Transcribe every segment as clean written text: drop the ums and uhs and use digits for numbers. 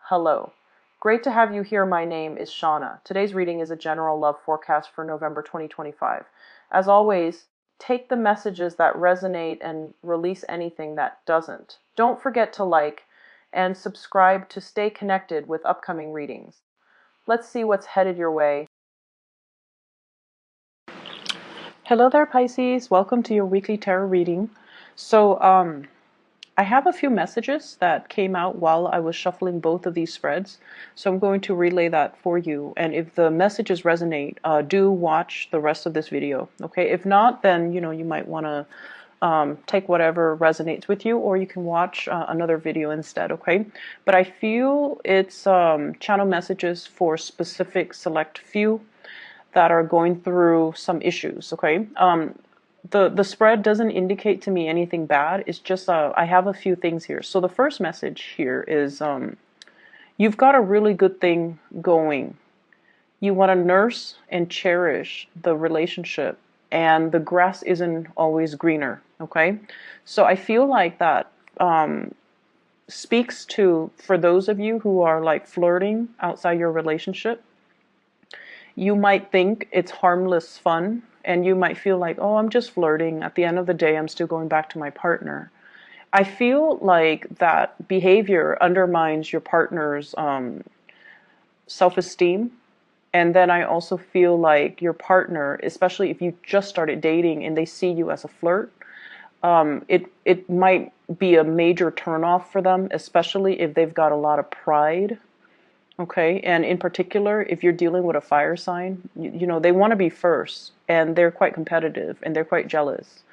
Hello. Great to have you here. My name is Shauna. Today's reading is a general love forecast for November 2025. As always, take the messages that resonate and release anything that doesn't. Don't forget to like and subscribe to stay connected with upcoming readings. Let's see what's headed your way. Hello there, Pisces. Welcome to your weekly tarot reading. I have a few messages that came out while I was shuffling both of these spreads, so I'm going to relay that for you. And if the messages resonate, do watch the rest of this video, okay? If not, then, you might want to take whatever resonates with you, or you can watch another video instead, okay? But I feel it's channel messages for specific select few that are going through some issues, okay? The spread doesn't indicate to me anything bad. It's just I have a few things here. So the first message here is you've got a really good thing going. You want to nurse and cherish the relationship, and the grass isn't always greener, okay? So I feel like that speaks to, for those of you who are like flirting outside your relationship, you might think it's harmless fun, and you might feel like, oh, I'm just flirting. At the end of the day, I'm still going back to my partner. I feel like that behavior undermines your partner's self-esteem. And then I also feel like your partner, especially if you just started dating and they see you as a flirt, it might be a major turnoff for them, especially if they've got a lot of pride. Okay, and in particular, if you're dealing with a fire sign, they want to be first, and they're quite competitive, and they're quite jealous,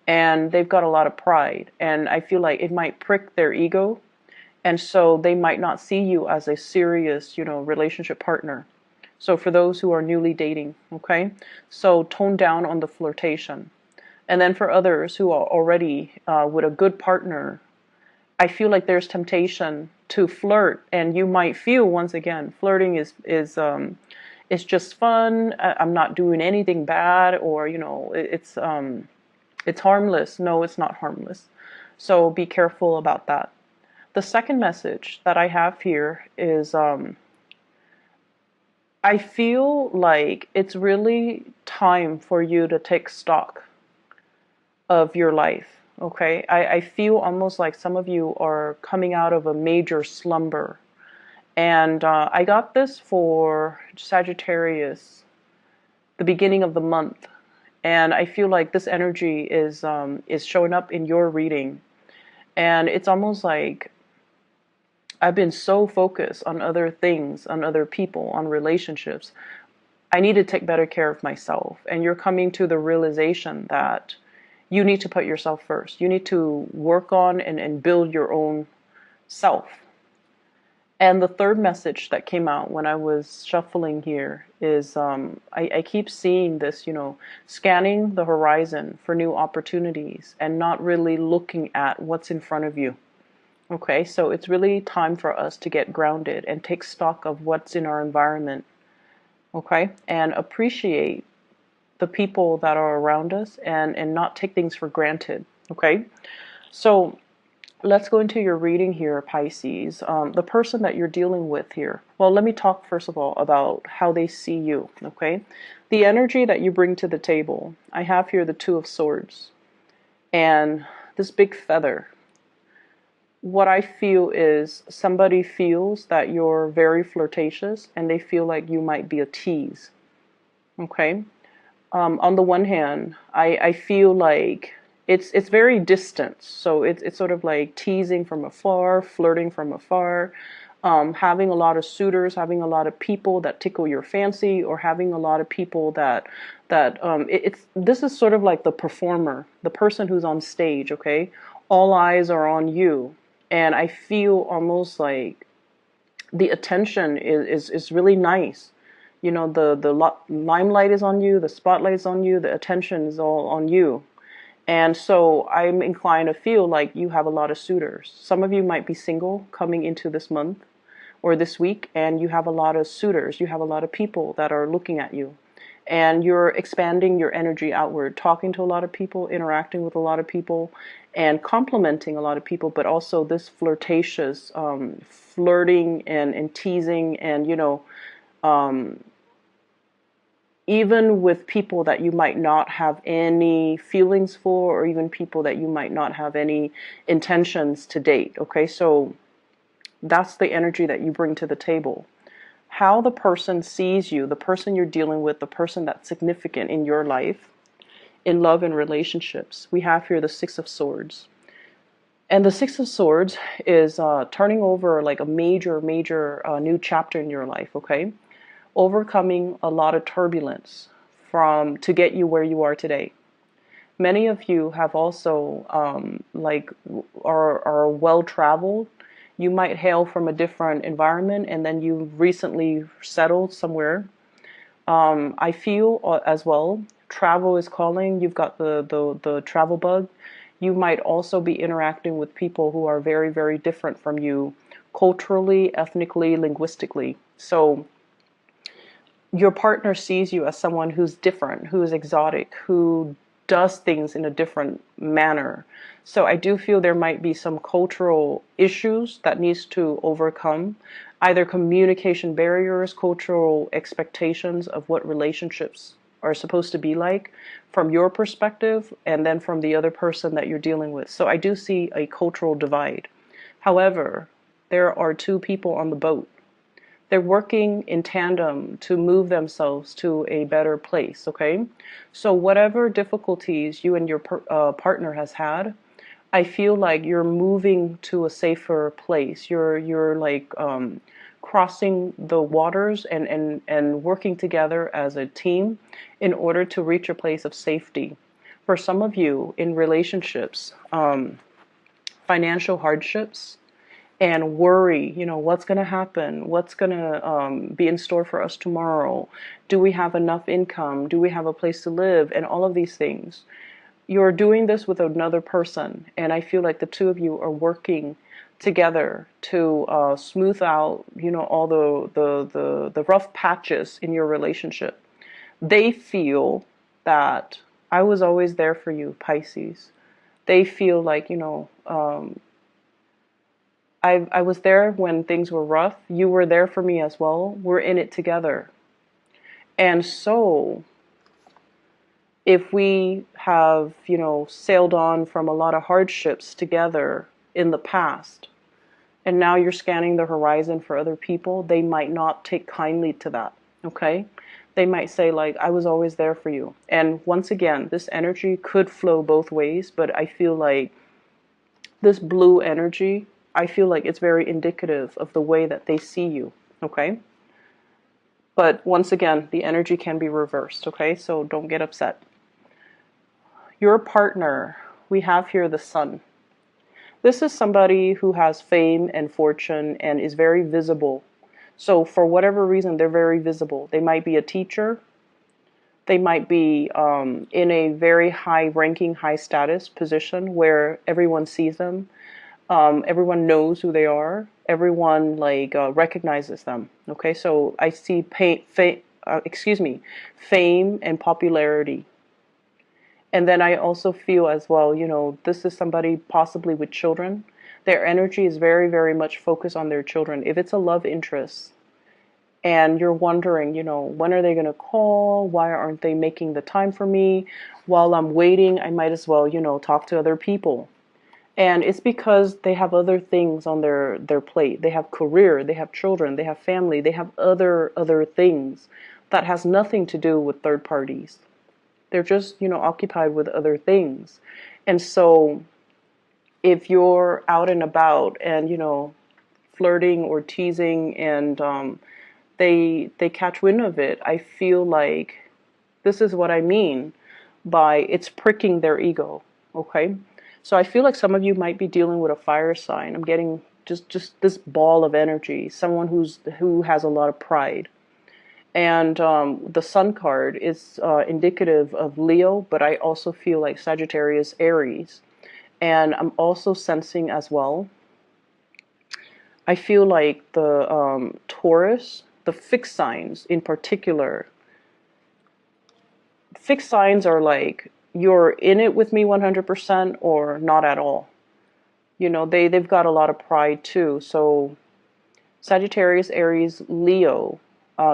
and they've got a lot of pride, and I feel like it might prick their ego, and so they might not see you as a serious, relationship partner. So for those who are newly dating, okay, so tone down on the flirtation. And then for others who are already with a good partner, I feel like there's temptation to flirt, and you might feel, once again, flirting is just fun. I'm not doing anything bad, or it's harmless. No, it's not harmless. So be careful about that. The second message that I have here is I feel like it's really time for you to take stock of your life. Okay, I feel almost like some of you are coming out of a major slumber. And I got this for Sagittarius, the beginning of the month. And I feel like this energy is showing up in your reading. And it's almost like I've been so focused on other things, on other people, on relationships. I need to take better care of myself. And you're coming to the realization that you need to put yourself first. You need to work on and build your own self. And the third message that came out when I was shuffling here is I keep seeing this, scanning the horizon for new opportunities and not really looking at what's in front of you. Okay, so it's really time for us to get grounded and take stock of what's in our environment. Okay, and appreciate the people that are around us, and not take things for granted. Okay, so let's go into your reading here, Pisces. The person that you're dealing with here, well, let me talk first of all about how they see you. Okay, the energy that you bring to the table. I have here the Two of Swords and this big feather. What I feel is somebody feels that you're very flirtatious, and they feel like you might be a tease. Okay, on the one hand, I feel like it's very distant. So it's sort of like teasing from afar, flirting from afar, having a lot of suitors, having a lot of people that tickle your fancy, or having a lot of people this is sort of like the performer, the person who's on stage. Okay, all eyes are on you, and I feel almost like the attention is really nice. The limelight is on you, the spotlight is on you, the attention is all on you. And so I'm inclined to feel like you have a lot of suitors. Some of you might be single coming into this month or this week, and you have a lot of suitors. You have a lot of people that are looking at you. And you're expanding your energy outward, talking to a lot of people, interacting with a lot of people, and complimenting a lot of people, but also this flirtatious flirting and teasing, and even with people that you might not have any feelings for, or even people that you might not have any intentions to date. Okay, so that's the energy that you bring to the table. How the person sees you, the person you're dealing with, the person that's significant in your life, in love and relationships. We have here the Six of Swords. And the Six of Swords is turning over like a major new chapter in your life, okay? Overcoming a lot of turbulence to get you where you are today. Many of you have also are well traveled. You might hail from a different environment, and then you recently settled somewhere. I feel as well, travel is calling. You've got the travel bug. You might also be interacting with people who are very different from you, culturally, ethnically, linguistically. So your partner sees you as someone who's different, who is exotic, who does things in a different manner. So I do feel there might be some cultural issues that needs to overcome, either communication barriers, cultural expectations of what relationships are supposed to be like from your perspective, and then from the other person that you're dealing with. So I do see a cultural divide. However, there are two people on the boat. They're working in tandem to move themselves to a better place, okay? So whatever difficulties you and your partner has had, I feel like you're moving to a safer place. You're like crossing the waters and working together as a team in order to reach a place of safety. For some of you in relationships, financial hardships, and worry, what's going to happen? What's going to be in store for us tomorrow? Do we have enough income? Do we have a place to live? And all of these things. You're doing this with another person, and I feel like the two of you are working together to smooth out, all the rough patches in your relationship. They feel that I was always there for you, Pisces. They feel like, I was there when things were rough. You were there for me as well. We're in it together. And so, if we have, sailed on from a lot of hardships together in the past, and now you're scanning the horizon for other people, they might not take kindly to that, okay? They might say, like, I was always there for you. And once again, this energy could flow both ways, but I feel like this blue energy, I feel like it's very indicative of the way that they see you, okay? But once again, the energy can be reversed, okay? So don't get upset. Your partner, we have here the Sun. This is somebody who has fame and fortune and is very visible. So for whatever reason, they're very visible. They might be a teacher. They might be in a very high-ranking, high-status position where everyone sees them. Everyone knows who they are. Everyone recognizes them. Okay, so I see fame and popularity. And then I also feel as well, this is somebody possibly with children. Their energy is very much focused on their children. If it's a love interest and you're wondering, when are they going to call? Why aren't they making the time for me? While I'm waiting, I might as well, talk to other people. And it's because they have other things on their plate. They have career, they have children, they have family, they have other things that has nothing to do with third parties. They're just, occupied with other things. And so if you're out and about and, flirting or teasing and they catch wind of it, I feel like this is what I mean by it's pricking their ego, okay? So I feel like some of you might be dealing with a fire sign. I'm getting just this ball of energy, someone who has a lot of pride. And the Sun card is indicative of Leo, but I also feel like Sagittarius, Aries. And I'm also sensing as well, I feel like the Taurus, the fixed signs in particular. Fixed signs are like you're in it with me 100% or not at all. You know, they've got a lot of pride too. So Sagittarius, Aries, Leo,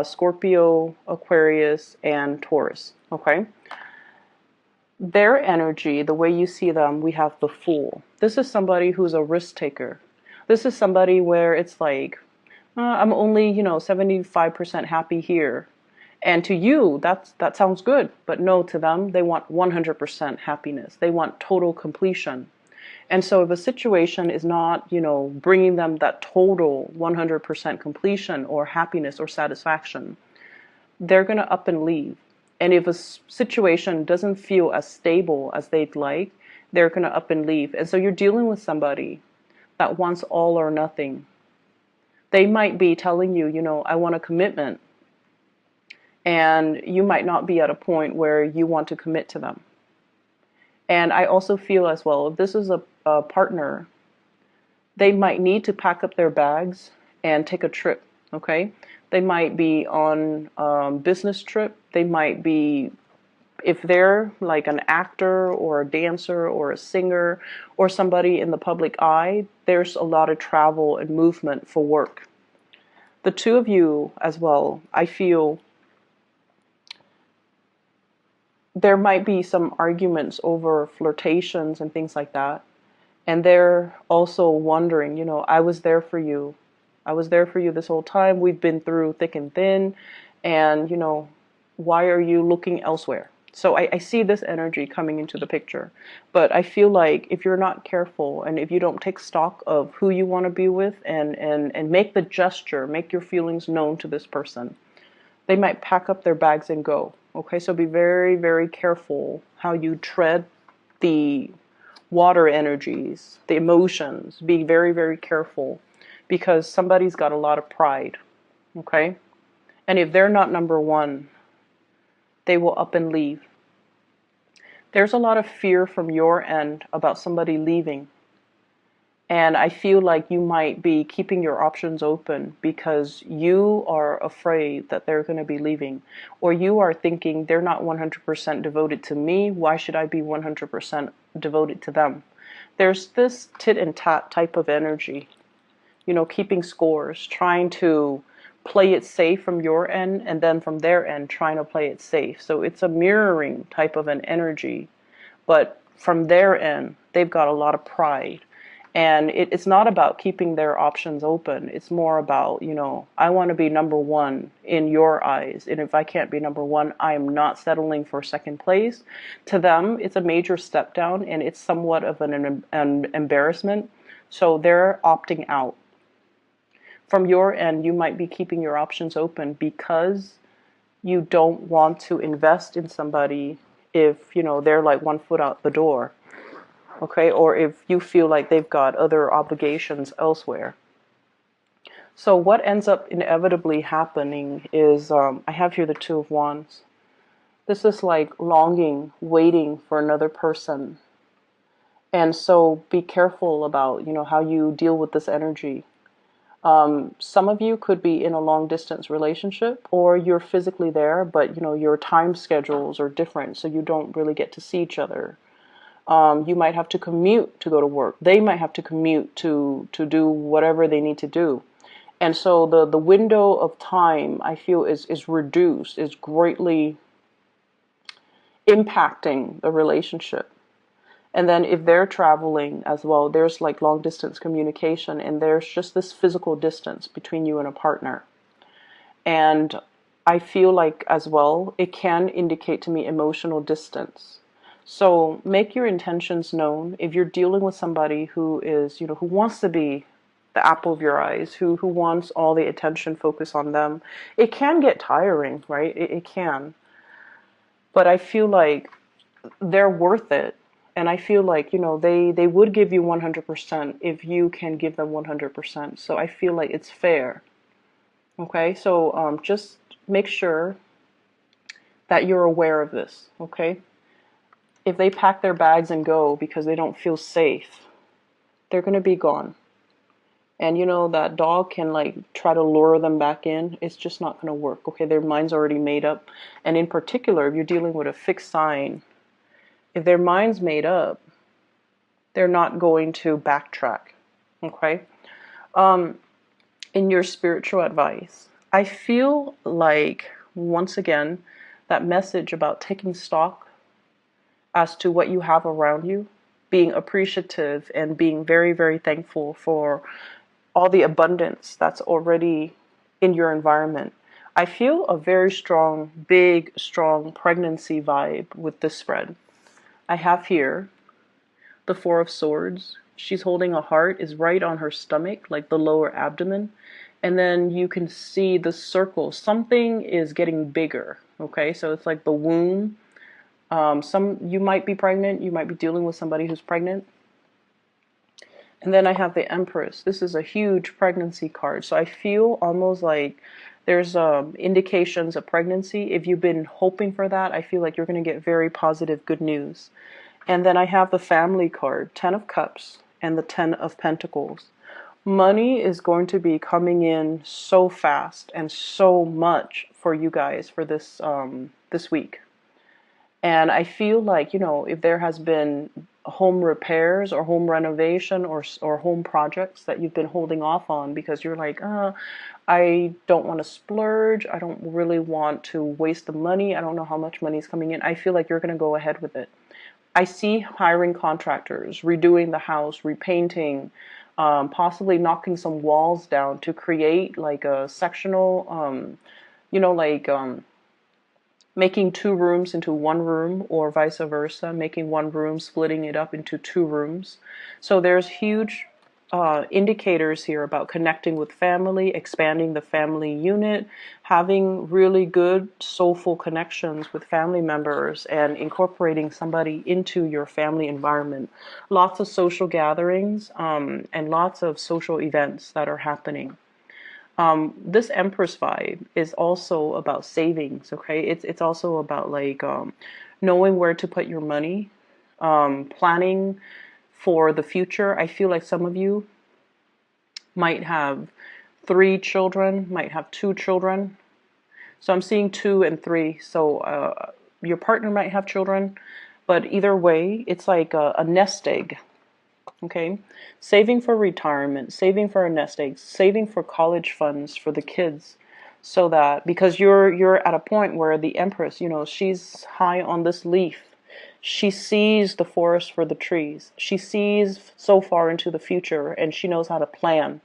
Scorpio, Aquarius, and Taurus. Okay. Their energy, the way you see them, we have the Fool. This is somebody who's a risk taker. This is somebody where it's like, I'm only, 75% happy here. And to you, that sounds good. But no, to them, they want 100% happiness. They want total completion. And so if a situation is not, bringing them that total 100% completion or happiness or satisfaction, they're going to up and leave. And if a situation doesn't feel as stable as they'd like, they're going to up and leave. And so you're dealing with somebody that wants all or nothing. They might be telling you, I want a commitment. And you might not be at a point where you want to commit to them. And I also feel as well, if this is a partner, they might need to pack up their bags and take a trip, okay? They might be on a business trip. They might be, if they're like an actor or a dancer or a singer or somebody in the public eye, there's a lot of travel and movement for work. The two of you as well, I feel there might be some arguments over flirtations and things like that. And they're also wondering, I was there for you. I was there for you this whole time. We've been through thick and thin. And, why are you looking elsewhere? So I see this energy coming into the picture. But I feel like if you're not careful and if you don't take stock of who you want to be with and make the gesture, make your feelings known to this person, they might pack up their bags and go. Okay, so be very, very careful how you tread the water energies, the emotions. Be very, very careful because somebody's got a lot of pride. Okay, and if they're not number one, they will up and leave. There's a lot of fear from your end about somebody leaving. And I feel like you might be keeping your options open because you are afraid that they're going to be leaving. Or you are thinking they're not 100% devoted to me. Why should I be 100% devoted to them? There's this tit and tat type of energy. Keeping scores, trying to play it safe from your end and then from their end trying to play it safe. So it's a mirroring type of an energy. But from their end, they've got a lot of pride. And it's not about keeping their options open. It's more about, I want to be number one in your eyes. And if I can't be number one, I am not settling for second place. To them, it's a major step down and it's somewhat of an embarrassment. So they're opting out. From your end, you might be keeping your options open because you don't want to invest in somebody if, they're like 1 foot out the door. Okay, or if you feel like they've got other obligations elsewhere. So what ends up inevitably happening is, I have here the Two of Wands. This is like longing, waiting for another person. And so be careful about, how you deal with this energy. Some of you could be in a long distance relationship or you're physically there, but, your time schedules are different, so you don't really get to see each other. You might have to commute to go to work. They might have to commute to do whatever they need to do. And so the window of time, I feel, is reduced, is greatly impacting the relationship. And then if they're traveling as well, there's like long distance communication and there's just this physical distance between you and a partner. And I feel like as well, it can indicate to me emotional distance. So make your intentions known. If you're dealing with somebody who is, who wants to be the apple of your eyes, who wants all the attention focused on them, it can get tiring, right? It can. But I feel like they're worth it. And I feel like, they would give you 100% if you can give them 100%. So I feel like it's fair. Okay, so just make sure that you're aware of this, okay? If they pack their bags and go because they don't feel safe, they're going to be gone. And that dog can like try to lure them back in. It's just not going to work. Okay, their mind's already made up. And in particular, if you're dealing with a fixed sign, If their mind's made up, they're not going to backtrack. Okay? In your spiritual advice, I feel like, once again, that message about taking stock as to what you have around you, being appreciative and being very, very thankful for all the abundance that's already in your environment. I feel a very strong, big, strong pregnancy vibe with this spread. I have here the Four of Swords. She's holding a heart, is right on her stomach, like the lower abdomen. And then you can see the circle. Something is getting bigger. Okay, so it's like the womb. You might be pregnant. You might be dealing with somebody who's pregnant. And then I have the Empress. This is a huge pregnancy card. So I feel almost like there's indications of pregnancy. If you've been hoping for that, I feel like you're going to get very positive, good news. And then I have the Family card, 10 of Cups and the 10 of Pentacles. Money is going to be coming in so fast and so much for you guys for this week. And I feel like, if there has been home repairs or home renovation or home projects that you've been holding off on because you're like, I don't want to splurge. I don't really want to waste the money. I don't know how much money is coming in. I feel like you're going to go ahead with it. I see hiring contractors, redoing the house, repainting, possibly knocking some walls down to create like a sectional, making 2 rooms into 1 room, or vice versa, making 1 room, splitting it up into 2 rooms. So there's huge indicators here about connecting with family, expanding the family unit, having really good soulful connections with family members, and incorporating somebody into your family environment. Lots of social gatherings and lots of social events that are happening. This Empress vibe is also about savings, okay? It's also about like knowing where to put your money, planning for the future. I feel like some of you might have 3 children, might have 2 children. So I'm seeing 2 and 3. So your partner might have children, but either way, it's like a nest egg. Okay, saving for retirement, saving for a nest egg, saving for college funds for the kids, so that because you're at a point where the Empress, she's high on this leaf. She sees the forest for the trees. She sees so far into the future, and she knows how to plan.